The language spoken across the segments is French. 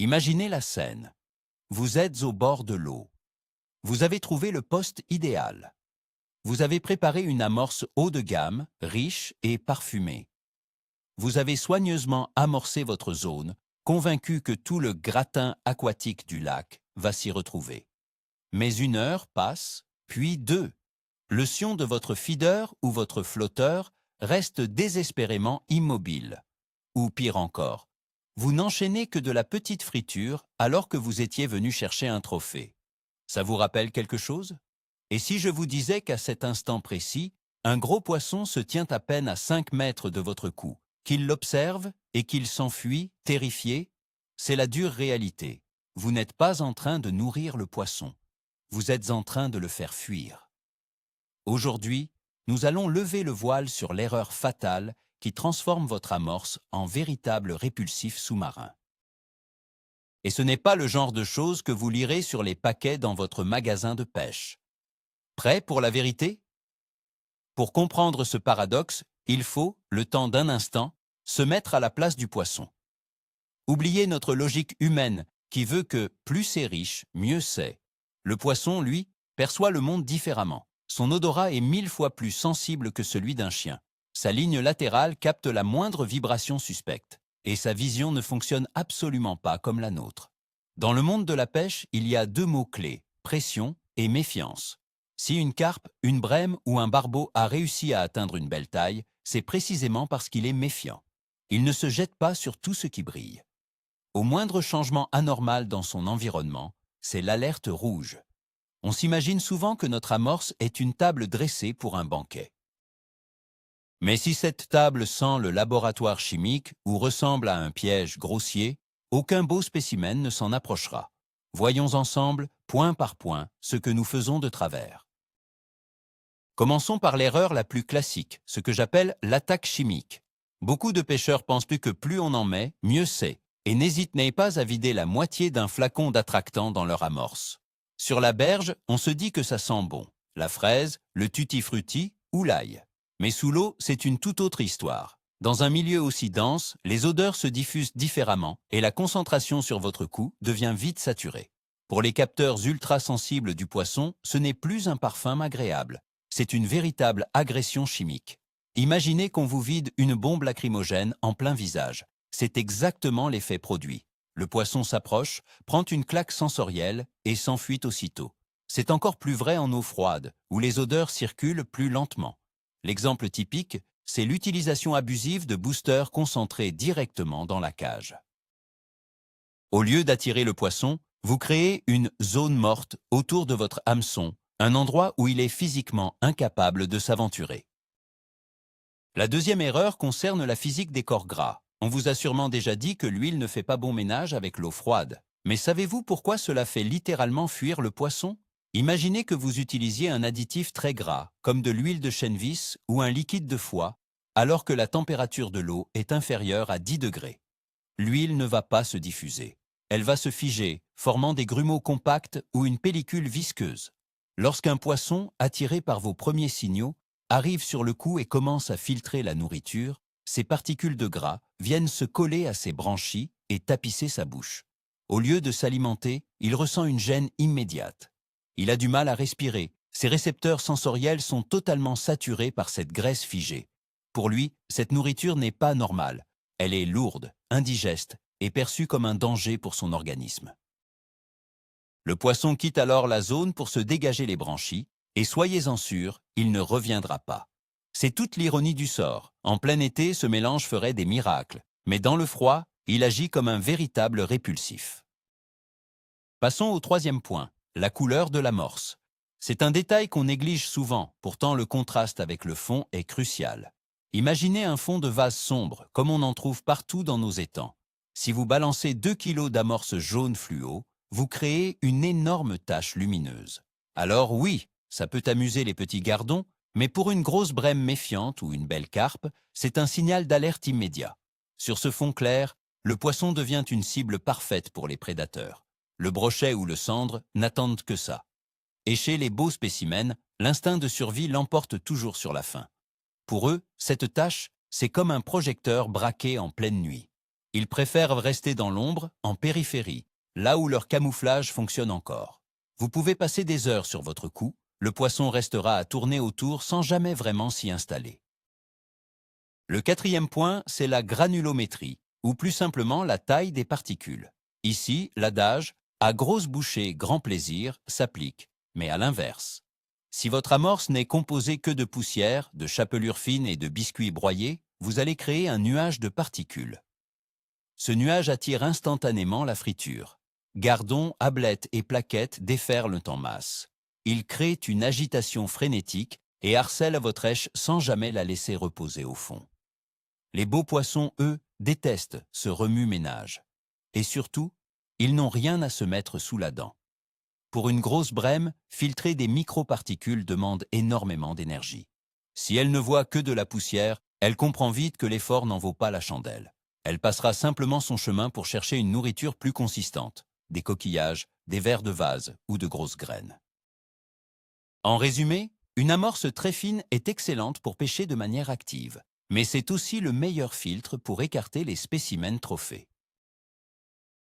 Imaginez la scène. Vous êtes au bord de l'eau. Vous avez trouvé le poste idéal. Vous avez préparé une amorce haut de gamme, riche et parfumée. Vous avez soigneusement amorcé votre zone, convaincu que tout le gratin aquatique du lac va s'y retrouver. Mais 1 heure passe, puis 2. Le sion de votre feeder ou votre flotteur reste désespérément immobile. Ou pire encore, vous n'enchaînez que de la petite friture alors que vous étiez venu chercher un trophée. Ça vous rappelle quelque chose? Et si je vous disais qu'à cet instant précis, un gros poisson se tient à peine à 5 mètres de votre cou, qu'il l'observe et qu'il s'enfuit, terrifié? C'est la dure réalité. Vous n'êtes pas en train de nourrir le poisson. Vous êtes en train de le faire fuir. Aujourd'hui, nous allons lever le voile sur l'erreur fatale qui transforme votre amorce en véritable répulsif sous-marin. Et ce n'est pas le genre de choses que vous lirez sur les paquets dans votre magasin de pêche. Prêt pour la vérité? Pour comprendre ce paradoxe, il faut, le temps d'un instant, se mettre à la place du poisson. Oubliez notre logique humaine qui veut que plus c'est riche, mieux c'est. Le poisson, lui, perçoit le monde différemment. Son odorat est 1000 fois plus sensible que celui d'un chien. Sa ligne latérale capte la moindre vibration suspecte. Et sa vision ne fonctionne absolument pas comme la nôtre. Dans le monde de la pêche, il y a 2 mots-clés, pression et méfiance. Si une carpe, une brème ou un barbeau a réussi à atteindre une belle taille, c'est précisément parce qu'il est méfiant. Il ne se jette pas sur tout ce qui brille. Au moindre changement anormal dans son environnement, c'est l'alerte rouge. On s'imagine souvent que notre amorce est une table dressée pour un banquet. Mais si cette table sent le laboratoire chimique ou ressemble à un piège grossier, aucun beau spécimen ne s'en approchera. Voyons ensemble, point par point, ce que nous faisons de travers. Commençons par l'erreur la plus classique, ce que j'appelle l'attaque chimique. Beaucoup de pêcheurs pensent que plus on en met, mieux c'est, et n'hésitez pas à vider la moitié d'un flacon d'attractant dans leur amorce. Sur la berge, on se dit que ça sent bon, la fraise, le tutti-frutti ou l'ail. Mais sous l'eau, c'est une toute autre histoire. Dans un milieu aussi dense, les odeurs se diffusent différemment et la concentration sur votre cou devient vite saturée. Pour les capteurs ultra-sensibles du poisson, ce n'est plus un parfum agréable. C'est une véritable agression chimique. Imaginez qu'on vous vide une bombe lacrymogène en plein visage. C'est exactement l'effet produit. Le poisson s'approche, prend une claque sensorielle et s'enfuit aussitôt. C'est encore plus vrai en eau froide, où les odeurs circulent plus lentement. L'exemple typique, c'est l'utilisation abusive de boosters concentrés directement dans la cage. Au lieu d'attirer le poisson, vous créez une zone morte autour de votre hameçon, un endroit où il est physiquement incapable de s'aventurer. La deuxième erreur concerne la physique des corps gras. On vous a sûrement déjà dit que l'huile ne fait pas bon ménage avec l'eau froide. Mais savez-vous pourquoi cela fait littéralement fuir le poisson? Imaginez que vous utilisiez un additif très gras, comme de l'huile de chènevis ou un liquide de foie, alors que la température de l'eau est inférieure à 10 degrés. L'huile ne va pas se diffuser. Elle va se figer, formant des grumeaux compacts ou une pellicule visqueuse. Lorsqu'un poisson, attiré par vos premiers signaux, arrive sur le cou et commence à filtrer la nourriture, ces particules de gras viennent se coller à ses branchies et tapisser sa bouche. Au lieu de s'alimenter, il ressent une gêne immédiate. Il a du mal à respirer. Ses récepteurs sensoriels sont totalement saturés par cette graisse figée. Pour lui, cette nourriture n'est pas normale. Elle est lourde, indigeste et perçue comme un danger pour son organisme. Le poisson quitte alors la zone pour se dégager les branchies et soyez-en sûrs, il ne reviendra pas. C'est toute l'ironie du sort. En plein été, ce mélange ferait des miracles. Mais dans le froid, il agit comme un véritable répulsif. Passons au troisième point. La couleur de l'amorce. C'est un détail qu'on néglige souvent, pourtant le contraste avec le fond est crucial. Imaginez un fond de vase sombre, comme on en trouve partout dans nos étangs. Si vous balancez 2 kilos d'amorce jaune fluo, vous créez une énorme tache lumineuse. Alors oui, ça peut amuser les petits gardons, mais pour une grosse brème méfiante ou une belle carpe, c'est un signal d'alerte immédiat. Sur ce fond clair, le poisson devient une cible parfaite pour les prédateurs. Le brochet ou le cendre n'attendent que ça. Et chez les beaux spécimens, l'instinct de survie l'emporte toujours sur la faim. Pour eux, cette tâche, c'est comme un projecteur braqué en pleine nuit. Ils préfèrent rester dans l'ombre, en périphérie, là où leur camouflage fonctionne encore. Vous pouvez passer des heures sur votre cou, le poisson restera à tourner autour sans jamais vraiment s'y installer. Le quatrième point, c'est la granulométrie, ou plus simplement la taille des particules. Ici, l'adage « à grosse bouchée, grand plaisir » s'applique, mais à l'inverse. Si votre amorce n'est composée que de poussière, de chapelures fines et de biscuits broyés, vous allez créer un nuage de particules. Ce nuage attire instantanément la friture. Gardons, ablettes et plaquettes déferlent en masse. Ils créent une agitation frénétique et harcèlent votre èche sans jamais la laisser reposer au fond. Les beaux poissons, eux, détestent ce remue-ménage. Et surtout, ils n'ont rien à se mettre sous la dent. Pour une grosse brème, filtrer des microparticules demande énormément d'énergie. Si elle ne voit que de la poussière, elle comprend vite que l'effort n'en vaut pas la chandelle. Elle passera simplement son chemin pour chercher une nourriture plus consistante, des coquillages, des vers de vase ou de grosses graines. En résumé, une amorce très fine est excellente pour pêcher de manière active, mais c'est aussi le meilleur filtre pour écarter les spécimens trophées.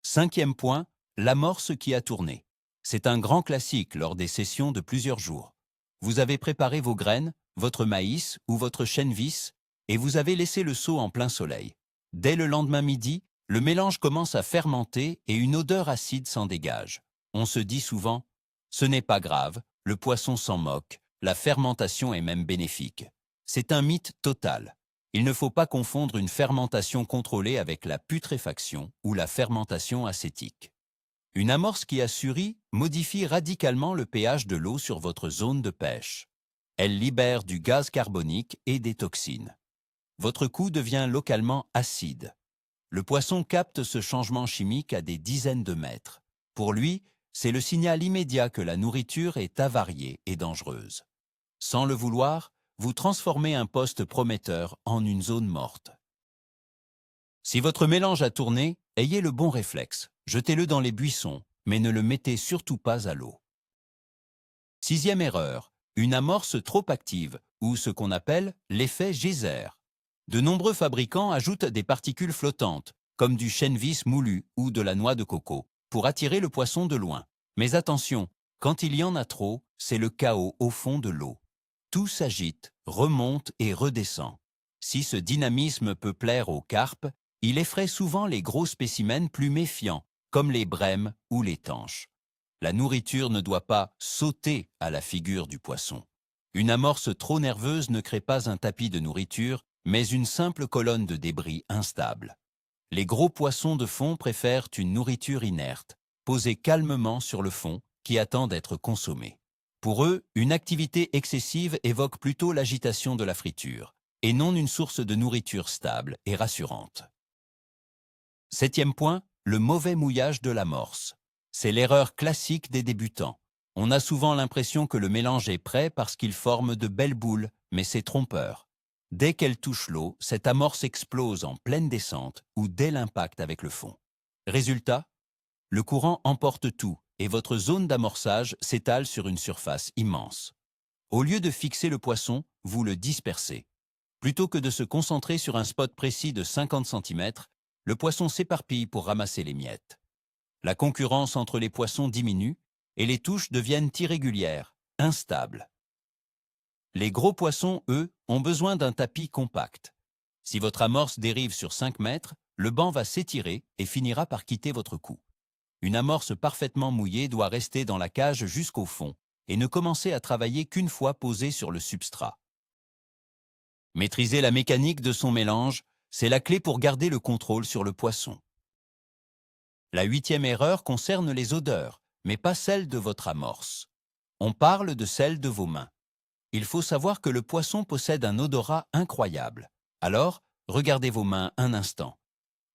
Cinquième point, l'amorce qui a tourné. C'est un grand classique lors des sessions de plusieurs jours. Vous avez préparé vos graines, votre maïs ou votre chènevis et vous avez laissé le seau en plein soleil. Dès le lendemain midi, le mélange commence à fermenter et une odeur acide s'en dégage. On se dit souvent « ce n'est pas grave, le poisson s'en moque, la fermentation est même bénéfique ». C'est un mythe total. Il ne faut pas confondre une fermentation contrôlée avec la putréfaction ou la fermentation acétique. Une amorce qui a suri modifie radicalement le pH de l'eau sur votre zone de pêche. Elle libère du gaz carbonique et des toxines. Votre cou devient localement acide. Le poisson capte ce changement chimique à des dizaines de mètres. Pour lui, c'est le signal immédiat que la nourriture est avariée et dangereuse. Sans le vouloir, vous transformez un poste prometteur en une zone morte. Si votre mélange a tourné, ayez le bon réflexe. Jetez-le dans les buissons, mais ne le mettez surtout pas à l'eau. Sixième erreur, une amorce trop active, ou ce qu'on appelle l'effet geyser. De nombreux fabricants ajoutent des particules flottantes, comme du chènevis moulu ou de la noix de coco, pour attirer le poisson de loin. Mais attention, quand il y en a trop, c'est le chaos au fond de l'eau. Tout s'agite, remonte et redescend. Si ce dynamisme peut plaire aux carpes, il effraie souvent les gros spécimens plus méfiants, comme les brèmes ou les tanches. La nourriture ne doit pas sauter à la figure du poisson. Une amorce trop nerveuse ne crée pas un tapis de nourriture, mais une simple colonne de débris instable. Les gros poissons de fond préfèrent une nourriture inerte, posée calmement sur le fond, qui attend d'être consommée. Pour eux, une activité excessive évoque plutôt l'agitation de la friture, et non une source de nourriture stable et rassurante. Septième point, le mauvais mouillage de l'amorce. C'est l'erreur classique des débutants. On a souvent l'impression que le mélange est prêt parce qu'il forme de belles boules, mais c'est trompeur. Dès qu'elle touche l'eau, cette amorce explose en pleine descente ou dès l'impact avec le fond. Résultat, le courant emporte tout et votre zone d'amorçage s'étale sur une surface immense. Au lieu de fixer le poisson, vous le dispersez. Plutôt que de se concentrer sur un spot précis de 50 cm, le poisson s'éparpille pour ramasser les miettes. La concurrence entre les poissons diminue et les touches deviennent irrégulières, instables. Les gros poissons, eux, ont besoin d'un tapis compact. Si votre amorce dérive sur 5 mètres, le banc va s'étirer et finira par quitter votre cou. Une amorce parfaitement mouillée doit rester dans la cage jusqu'au fond et ne commencer à travailler qu'une fois posée sur le substrat. Maîtriser la mécanique de son mélange, c'est la clé pour garder le contrôle sur le poisson. La huitième erreur concerne les odeurs, mais pas celle de votre amorce. On parle de celle de vos mains. Il faut savoir que le poisson possède un odorat incroyable. Alors, regardez vos mains un instant.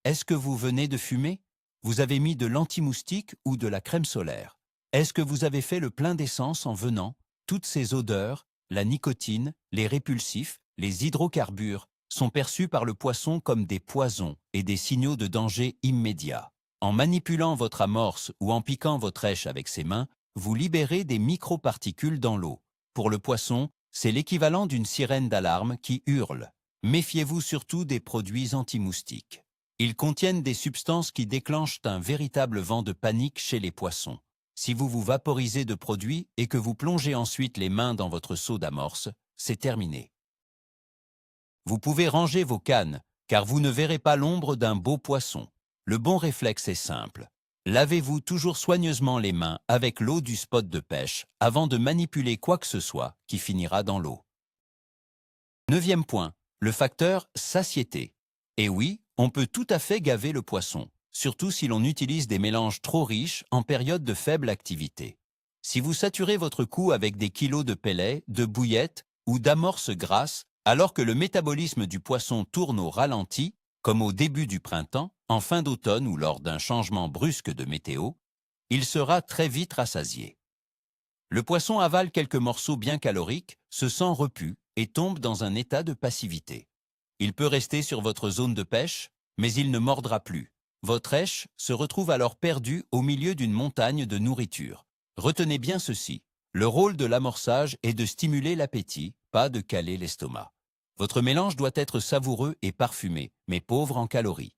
Est-ce que vous venez de fumer? Vous avez mis de l'anti-moustique ou de la crème solaire? Est-ce que vous avez fait le plein d'essence en venant? Toutes ces odeurs, la nicotine, les répulsifs, les hydrocarbures, sont perçus par le poisson comme des poisons et des signaux de danger immédiat. En manipulant votre amorce ou en piquant votre èche avec ses mains, vous libérez des microparticules dans l'eau. Pour le poisson, c'est l'équivalent d'une sirène d'alarme qui hurle. Méfiez-vous surtout des produits anti-moustiques. Ils contiennent des substances qui déclenchent un véritable vent de panique chez les poissons. Si vous vous vaporisez de produits et que vous plongez ensuite les mains dans votre seau d'amorce, c'est terminé. Vous pouvez ranger vos cannes, car vous ne verrez pas l'ombre d'un beau poisson. Le bon réflexe est simple. Lavez-vous toujours soigneusement les mains avec l'eau du spot de pêche avant de manipuler quoi que ce soit qui finira dans l'eau. 9e point, le facteur satiété. Et oui, on peut tout à fait gaver le poisson, surtout si l'on utilise des mélanges trop riches en période de faible activité. Si vous saturez votre cou avec des kilos de pellets, de bouillettes ou d'amorces grasses, alors que le métabolisme du poisson tourne au ralenti, comme au début du printemps, en fin d'automne ou lors d'un changement brusque de météo, il sera très vite rassasié. Le poisson avale quelques morceaux bien caloriques, se sent repu et tombe dans un état de passivité. Il peut rester sur votre zone de pêche, mais il ne mordra plus. Votre èche se retrouve alors perdue au milieu d'une montagne de nourriture. Retenez bien ceci, le rôle de l'amorçage est de stimuler l'appétit, pas de caler l'estomac. Votre mélange doit être savoureux et parfumé, mais pauvre en calories.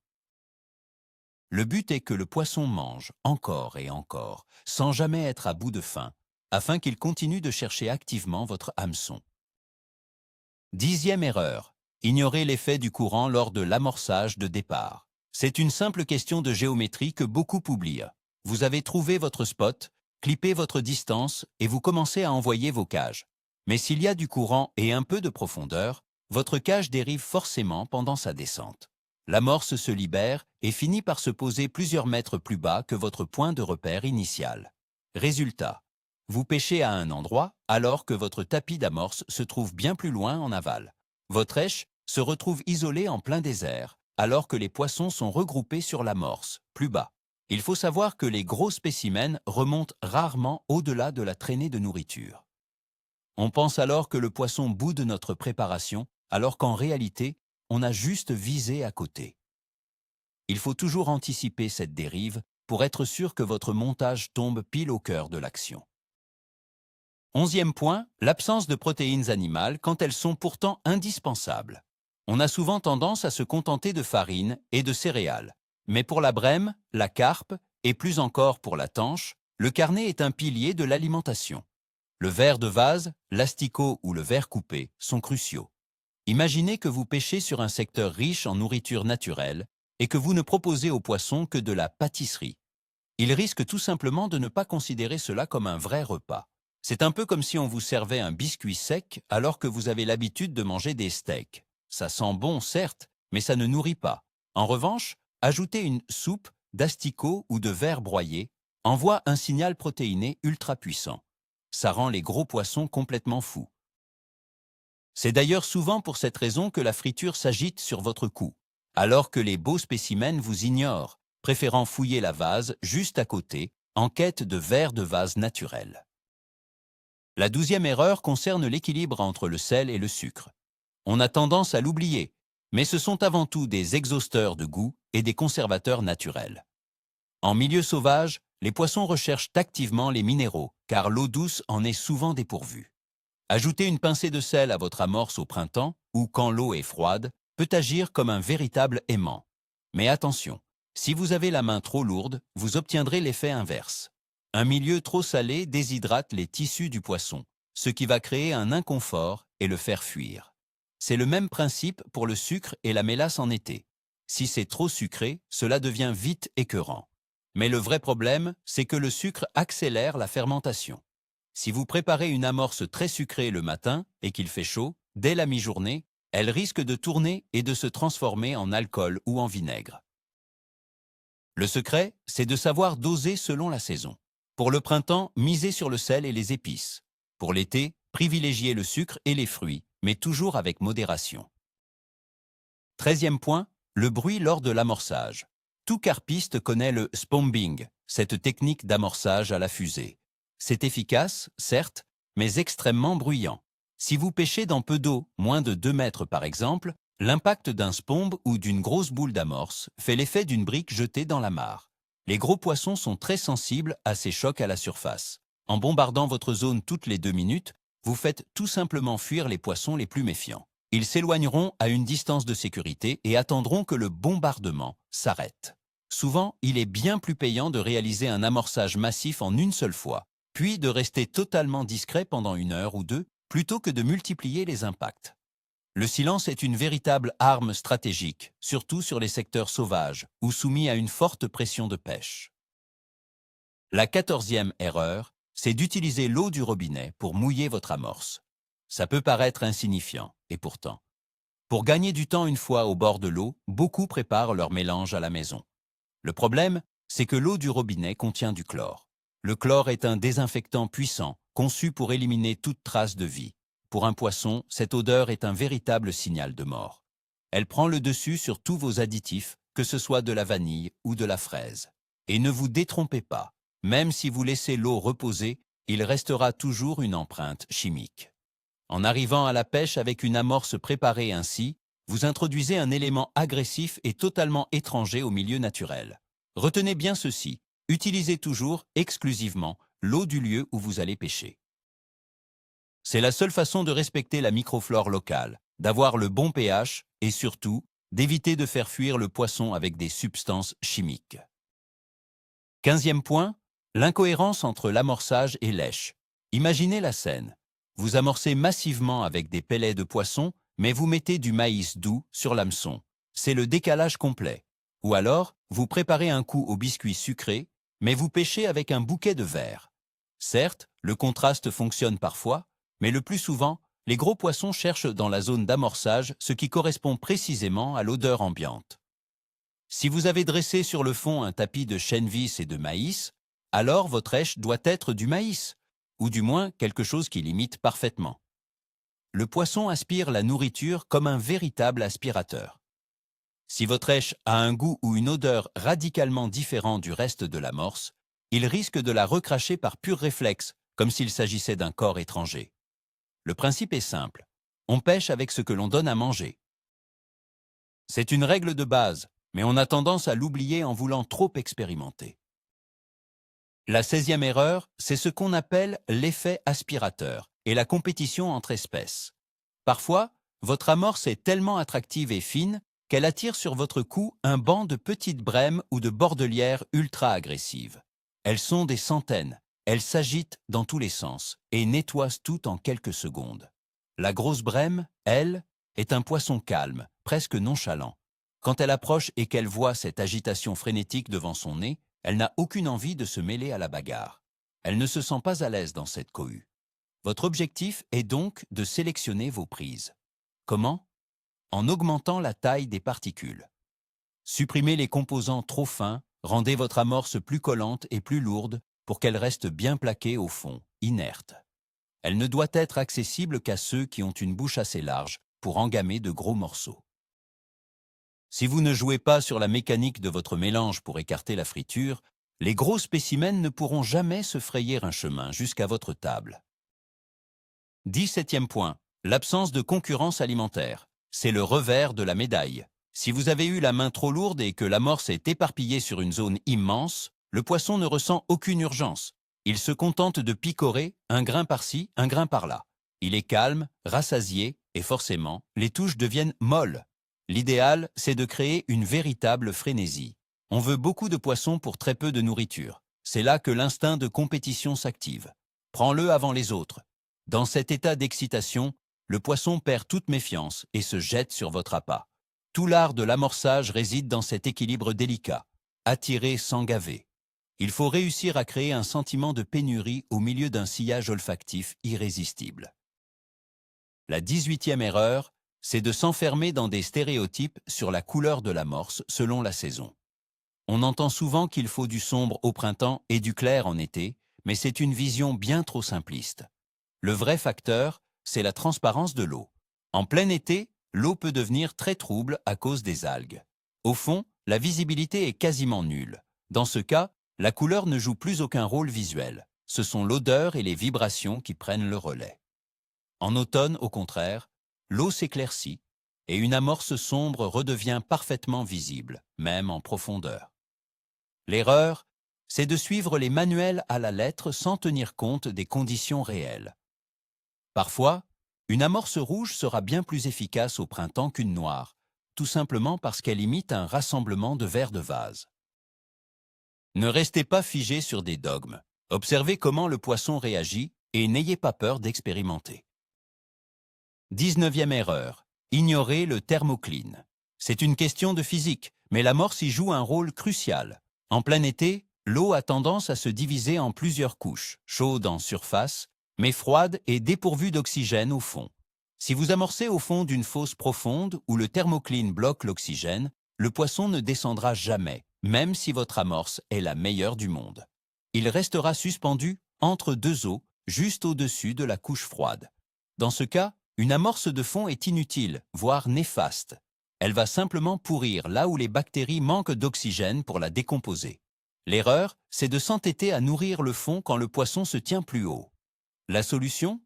Le but est que le poisson mange encore et encore, sans jamais être à bout de faim, afin qu'il continue de chercher activement votre hameçon. 10e erreur, ignorer l'effet du courant lors de l'amorçage de départ. C'est une simple question de géométrie que beaucoup oublient. Vous avez trouvé votre spot, clippez votre distance et vous commencez à envoyer vos cages. Mais s'il y a du courant et un peu de profondeur, votre cage dérive forcément pendant sa descente. L'amorce se libère et finit par se poser plusieurs mètres plus bas que votre point de repère initial. Résultat, vous pêchez à un endroit alors que votre tapis d'amorce se trouve bien plus loin en aval. Votre èche se retrouve isolée en plein désert alors que les poissons sont regroupés sur l'amorce, plus bas. Il faut savoir que les gros spécimens remontent rarement au-delà de la traînée de nourriture. On pense alors que le poisson boude notre préparation, alors qu'en réalité, on a juste visé à côté. Il faut toujours anticiper cette dérive pour être sûr que votre montage tombe pile au cœur de l'action. 11e point, l'absence de protéines animales quand elles sont pourtant indispensables. On a souvent tendance à se contenter de farine et de céréales. Mais pour la brème, la carpe et plus encore pour la tanche, le carnet est un pilier de l'alimentation. Le ver de vase, l'asticot ou le ver coupé sont cruciaux. Imaginez que vous pêchez sur un secteur riche en nourriture naturelle et que vous ne proposez aux poissons que de la pâtisserie. Ils risquent tout simplement de ne pas considérer cela comme un vrai repas. C'est un peu comme si on vous servait un biscuit sec alors que vous avez l'habitude de manger des steaks. Ça sent bon, certes, mais ça ne nourrit pas. En revanche, ajouter une soupe d'asticots ou de vers broyés envoie un signal protéiné ultra puissant. Ça rend les gros poissons complètement fous. C'est d'ailleurs souvent pour cette raison que la friture s'agite sur votre cou, alors que les beaux spécimens vous ignorent, préférant fouiller la vase juste à côté, en quête de vers de vase naturels. La 12e erreur concerne l'équilibre entre le sel et le sucre. On a tendance à l'oublier, mais ce sont avant tout des exhausteurs de goût et des conservateurs naturels. En milieu sauvage, les poissons recherchent activement les minéraux, car l'eau douce en est souvent dépourvue. Ajouter une pincée de sel à votre amorce au printemps, ou quand l'eau est froide, peut agir comme un véritable aimant. Mais attention, si vous avez la main trop lourde, vous obtiendrez l'effet inverse. Un milieu trop salé déshydrate les tissus du poisson, ce qui va créer un inconfort et le faire fuir. C'est le même principe pour le sucre et la mélasse en été. Si c'est trop sucré, cela devient vite écœurant. Mais le vrai problème, c'est que le sucre accélère la fermentation. Si vous préparez une amorce très sucrée le matin et qu'il fait chaud, dès la mi-journée, elle risque de tourner et de se transformer en alcool ou en vinaigre. Le secret, c'est de savoir doser selon la saison. Pour le printemps, misez sur le sel et les épices. Pour l'été, privilégiez le sucre et les fruits, mais toujours avec modération. 13e point, le bruit lors de l'amorçage. Tout carpiste connaît le spombing, cette technique d'amorçage à la fusée. C'est efficace, certes, mais extrêmement bruyant. Si vous pêchez dans peu d'eau, moins de 2 mètres par exemple, l'impact d'un spombe ou d'une grosse boule d'amorce fait l'effet d'une brique jetée dans la mare. Les gros poissons sont très sensibles à ces chocs à la surface. En bombardant votre zone toutes les 2 minutes, vous faites tout simplement fuir les poissons les plus méfiants. Ils s'éloigneront à une distance de sécurité et attendront que le bombardement s'arrête. Souvent, il est bien plus payant de réaliser un amorçage massif en une seule fois, puis de rester totalement discret pendant 1 heure ou 2, plutôt que de multiplier les impacts. Le silence est une véritable arme stratégique, surtout sur les secteurs sauvages ou soumis à une forte pression de pêche. La 14e erreur, c'est d'utiliser l'eau du robinet pour mouiller votre amorce. Ça peut paraître insignifiant, et pourtant. Pour gagner du temps une fois au bord de l'eau, beaucoup préparent leur mélange à la maison. Le problème, c'est que l'eau du robinet contient du chlore. Le chlore est un désinfectant puissant, conçu pour éliminer toute trace de vie. Pour un poisson, cette odeur est un véritable signal de mort. Elle prend le dessus sur tous vos additifs, que ce soit de la vanille ou de la fraise. Et ne vous détrompez pas, même si vous laissez l'eau reposer, il restera toujours une empreinte chimique. En arrivant à la pêche avec une amorce préparée ainsi, vous introduisez un élément agressif et totalement étranger au milieu naturel. Retenez bien ceci, utilisez toujours, exclusivement, l'eau du lieu où vous allez pêcher. C'est la seule façon de respecter la microflore locale, d'avoir le bon pH et surtout, d'éviter de faire fuir le poisson avec des substances chimiques. 15e point, l'incohérence entre l'amorçage et lèche. Imaginez la scène. Vous amorcez massivement avec des pellets de poisson, mais vous mettez du maïs doux sur l'hameçon. C'est le décalage complet. Ou alors, vous préparez un coup au biscuit sucré, mais vous pêchez avec un bouquet de verre. Certes, le contraste fonctionne parfois, mais le plus souvent, les gros poissons cherchent dans la zone d'amorçage ce qui correspond précisément à l'odeur ambiante. Si vous avez dressé sur le fond un tapis de chènevis et de maïs, alors votre èche doit être du maïs, ou du moins quelque chose qui l'imite parfaitement. Le poisson aspire la nourriture comme un véritable aspirateur. Si votre èche a un goût ou une odeur radicalement différent du reste de l'amorce, il risque de la recracher par pur réflexe, comme s'il s'agissait d'un corps étranger. Le principe est simple. On pêche avec ce que l'on donne à manger. C'est une règle de base, mais on a tendance à l'oublier en voulant trop expérimenter. La 16e erreur, c'est ce qu'on appelle l'effet aspirateur et la compétition entre espèces. Parfois, votre amorce est tellement attractive et fine qu'elle attire sur votre cou un banc de petites brèmes ou de bordelières ultra-agressives. Elles sont des centaines, elles s'agitent dans tous les sens et nettoient tout en quelques secondes. La grosse brème, elle, est un poisson calme, presque nonchalant. Quand elle approche et qu'elle voit cette agitation frénétique devant son nez, elle n'a aucune envie de se mêler à la bagarre. Elle ne se sent pas à l'aise dans cette cohue. Votre objectif est donc de sélectionner vos prises. Comment? En augmentant la taille des particules. Supprimez les composants trop fins, rendez votre amorce plus collante et plus lourde pour qu'elle reste bien plaquée au fond, inerte. Elle ne doit être accessible qu'à ceux qui ont une bouche assez large pour engamer de gros morceaux. Si vous ne jouez pas sur la mécanique de votre mélange pour écarter la friture, les gros spécimens ne pourront jamais se frayer un chemin jusqu'à votre table. 17e point. L'absence de concurrence alimentaire. C'est le revers de la médaille. Si vous avez eu la main trop lourde et que l'amorce est éparpillée sur une zone immense, le poisson ne ressent aucune urgence. Il se contente de picorer, un grain par-ci, un grain par-là. Il est calme, rassasié, et forcément, les touches deviennent molles. L'idéal, c'est de créer une véritable frénésie. On veut beaucoup de poissons pour très peu de nourriture. C'est là que l'instinct de compétition s'active. Prends-le avant les autres. Dans cet état d'excitation, le poisson perd toute méfiance et se jette sur votre appât. Tout l'art de l'amorçage réside dans cet équilibre délicat. Attirer sans gaver. Il faut réussir à créer un sentiment de pénurie au milieu d'un sillage olfactif irrésistible. La 18e erreur, c'est de s'enfermer dans des stéréotypes sur la couleur de l'amorce selon la saison. On entend souvent qu'il faut du sombre au printemps et du clair en été, mais c'est une vision bien trop simpliste. Le vrai facteur, c'est la transparence de l'eau. En plein été, l'eau peut devenir très trouble à cause des algues. Au fond, la visibilité est quasiment nulle. Dans ce cas, la couleur ne joue plus aucun rôle visuel. Ce sont l'odeur et les vibrations qui prennent le relais. En automne, au contraire, l'eau s'éclaircit et une amorce sombre redevient parfaitement visible, même en profondeur. L'erreur, c'est de suivre les manuels à la lettre sans tenir compte des conditions réelles. Parfois, Une amorce rouge sera bien plus efficace au printemps qu'une noire, tout simplement parce qu'elle imite un rassemblement de verres de vase. Ne restez pas figé sur des dogmes. Observez comment le poisson réagit et n'ayez pas peur d'expérimenter. 19e erreur. Ignorez le thermocline. C'est une question de physique, mais l'amorce y joue un rôle crucial. En plein été, l'eau a tendance à se diviser en plusieurs couches, chaude en surface, mais froide et dépourvue d'oxygène au fond. Si vous amorcez au fond d'une fosse profonde où le thermocline bloque l'oxygène, le poisson ne descendra jamais, même si votre amorce est la meilleure du monde. Il restera suspendu entre deux eaux, juste au-dessus de la couche froide. Dans ce cas, une amorce de fond est inutile, voire néfaste. Elle va simplement pourrir là où les bactéries manquent d'oxygène pour la décomposer. L'erreur, c'est de s'entêter à nourrir le fond quand le poisson se tient plus haut. La solution?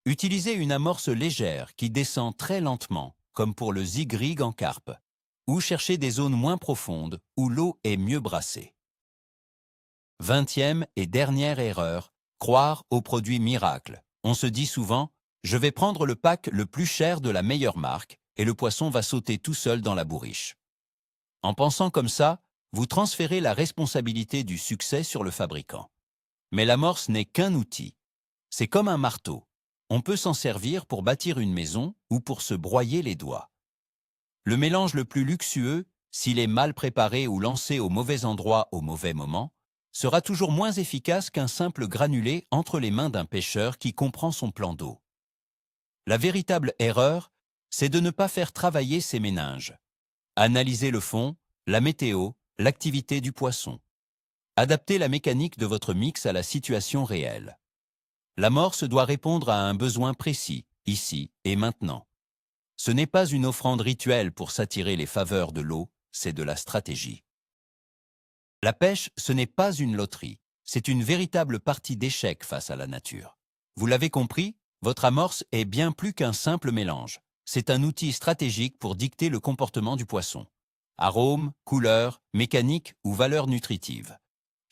Utilisez une amorce légère qui descend très lentement, comme pour le zigrig en carpe, ou cherchez des zones moins profondes où l'eau est mieux brassée. 20e et dernière erreur, croire aux produits miracles. On se dit souvent « je vais prendre le pack le plus cher de la meilleure marque et le poisson va sauter tout seul dans la bourriche ». En pensant comme ça, vous transférez la responsabilité du succès sur le fabricant. Mais l'amorce n'est qu'un outil. C'est comme un marteau. On peut s'en servir pour bâtir une maison ou pour se broyer les doigts. Le mélange le plus luxueux, s'il est mal préparé ou lancé au mauvais endroit au mauvais moment, sera toujours moins efficace qu'un simple granulé entre les mains d'un pêcheur qui comprend son plan d'eau. La véritable erreur, c'est de ne pas faire travailler ses méninges. Analysez le fond, la météo, l'activité du poisson. Adaptez la mécanique de votre mix à la situation réelle. L'amorce doit répondre à un besoin précis, ici et maintenant. Ce n'est pas une offrande rituelle pour s'attirer les faveurs de l'eau, c'est de la stratégie. La pêche, ce n'est pas une loterie, c'est une véritable partie d'échec face à la nature. Vous l'avez compris, votre amorce est bien plus qu'un simple mélange. C'est un outil stratégique pour dicter le comportement du poisson. Arôme, couleur, mécanique ou valeur nutritive.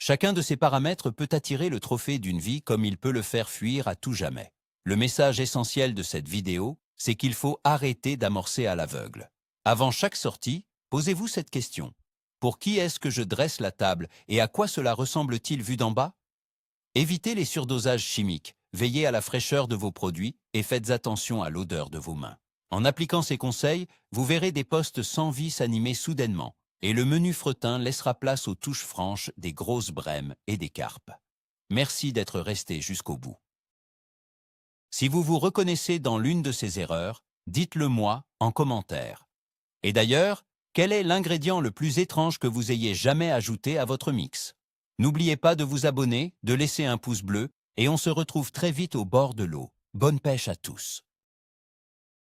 Chacun de ces paramètres peut attirer le trophée d'une vie comme il peut le faire fuir à tout jamais. Le message essentiel de cette vidéo, c'est qu'il faut arrêter d'amorcer à l'aveugle. Avant chaque sortie, posez-vous cette question. Pour qui est-ce que je dresse la table et à quoi cela ressemble-t-il vu d'en bas? Évitez les surdosages chimiques, veillez à la fraîcheur de vos produits et faites attention à l'odeur de vos mains. En appliquant ces conseils, vous verrez des postes sans vie s'animer soudainement. Et le menu fretin laissera place aux touches franches des grosses brèmes et des carpes. Merci d'être resté jusqu'au bout. Si vous vous reconnaissez dans l'une de ces erreurs, dites-le moi en commentaire. Et d'ailleurs, quel est l'ingrédient le plus étrange que vous ayez jamais ajouté à votre mix? N'oubliez pas de vous abonner, de laisser un pouce bleu, et on se retrouve très vite au bord de l'eau. Bonne pêche à tous!